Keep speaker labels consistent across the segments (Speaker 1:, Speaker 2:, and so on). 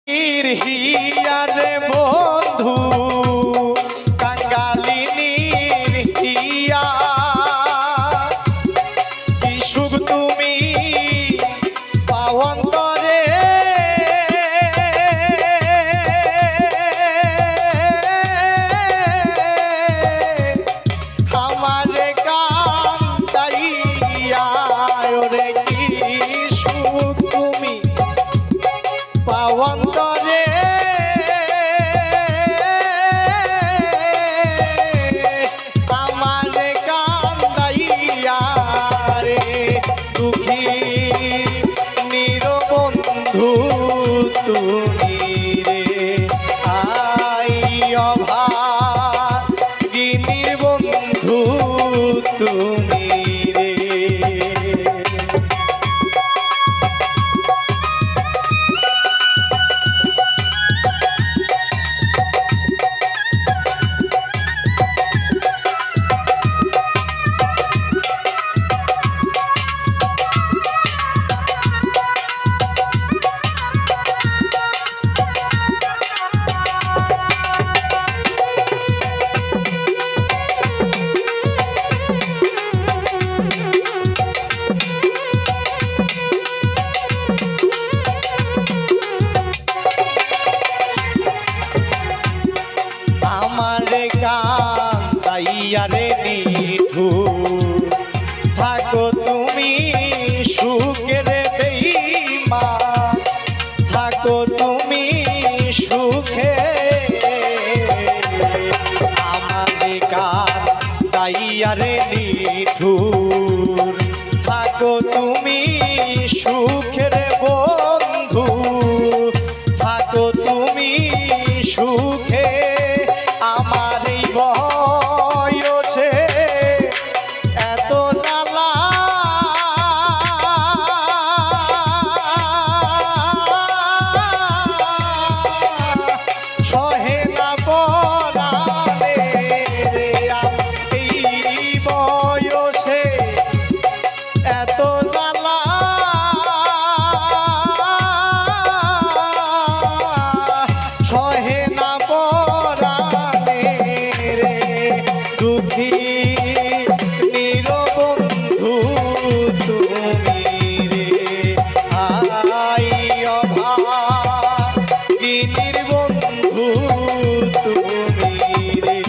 Speaker 1: হিয়ারে বন্ধু কাঙ্গালিনীর হিয়া কি সুখ তুমি পাওয়ান্তরে আমারে কান্দাইয়া ওরে কি সুখ তুমি পাওয়ান্তরে আমারে কান্দাইয়া রে দুঃখী নিরবন্ধু তুমি রে আই অভাগিনীর বন্ধু তুমি রে। আমারে কান্দাইয়ারে নিঠুর থাকো তুমি সুখের বেঈমান থাকো তুমি সুখে আমারে কান্দাইয়ারে নিঠুর থাকো তুমি সুখের বন্ধু থাকো তুমি সুখে আমার এই বয়সে এত জ্বালা সহে না পরাণে রে এই বয়সে এত জ্বালা সহে না পরাণে রে দুঃখী নিরবন্ধু তুমি রে আই অভাগিনীর বন্ধু তুমি রে।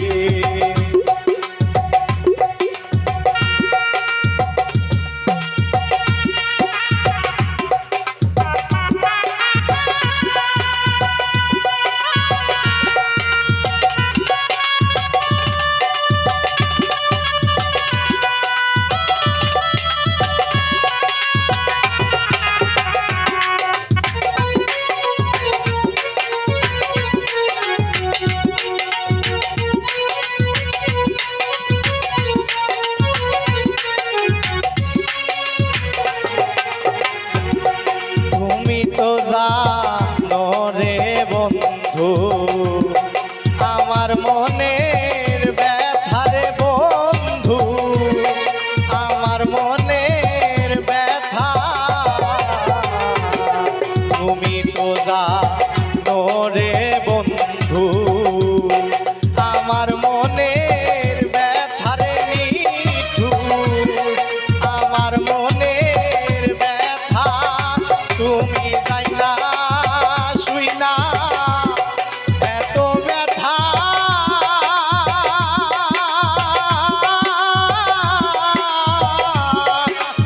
Speaker 1: তুমি তো জানো রে বন্ধু আমার মনের ব্যথা রে বন্ধু আমার মনের ব্যথা তুমি তো জানো রে বন্ধু আমার মনের ব্যথা রে নিঠুর আমার মনের ব্যথা তুমি যাইলা শুই না এত ব্যথা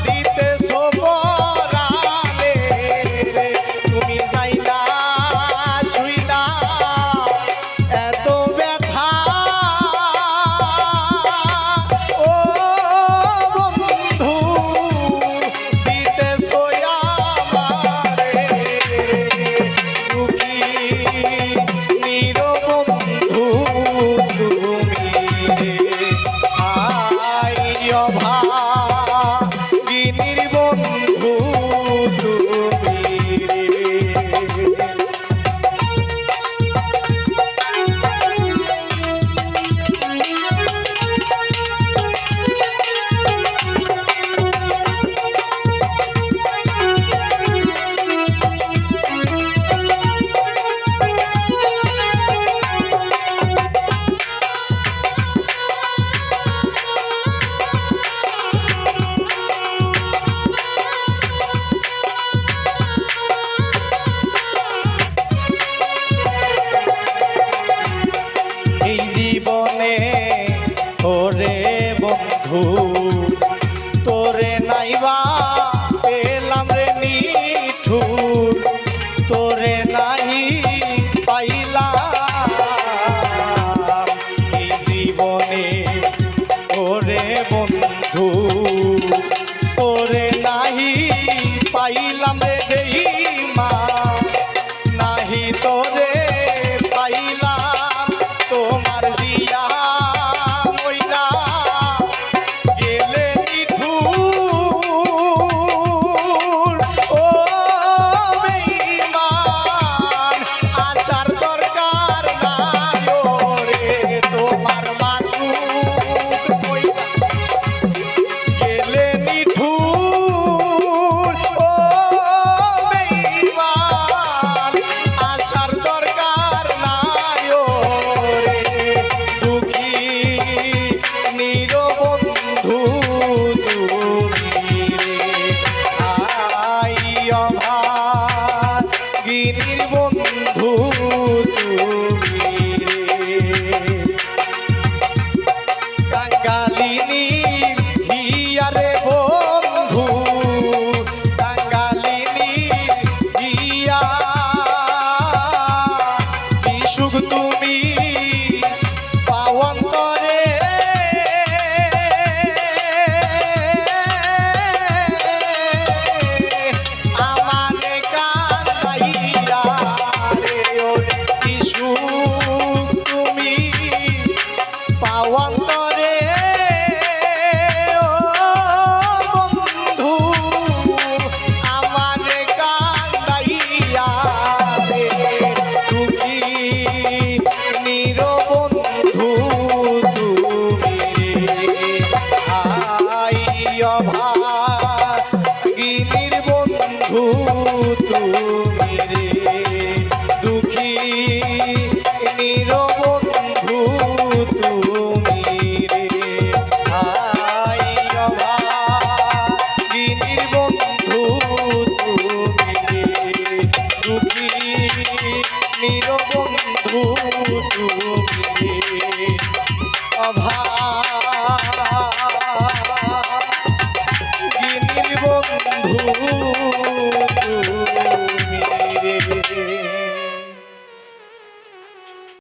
Speaker 1: দিতেছো পরাণে রে তুমি যাইলা শুই না ভিতরে পাইলাম তোমার জিয়া মইলা গেলে নিঠুর ও বেঈমান আসার দরকার নাই ওরে তোমার মাসুদ মইলা গেলে নিঠুর ও বেঈমান আসার দরকার নাই ওরে দুঃখী নিরবন্ধু তুমি রে আই অভাগিনীর বন্ধু তুমি রে কাঙ্গালিনী হিয়ারে বন্ধু কাঙ্গালিনী হিয়া কি সুখ তুমি পাওয়ান্তরে আমারে কান্দাইয়া রে ওরে কি সুখ তুমি পাওয়ান্তরে ও বন্ধু আমারে কান্দাইয়া রে দুঃখী নিরবন্ধু তুমি রে আই অভাগিনীর বন্ধু তুমি রে দুঃখী নিরবন্ধু তুমি রে আই অভাগিনীর বন্ধু তুমি রে দুঃখী নিরব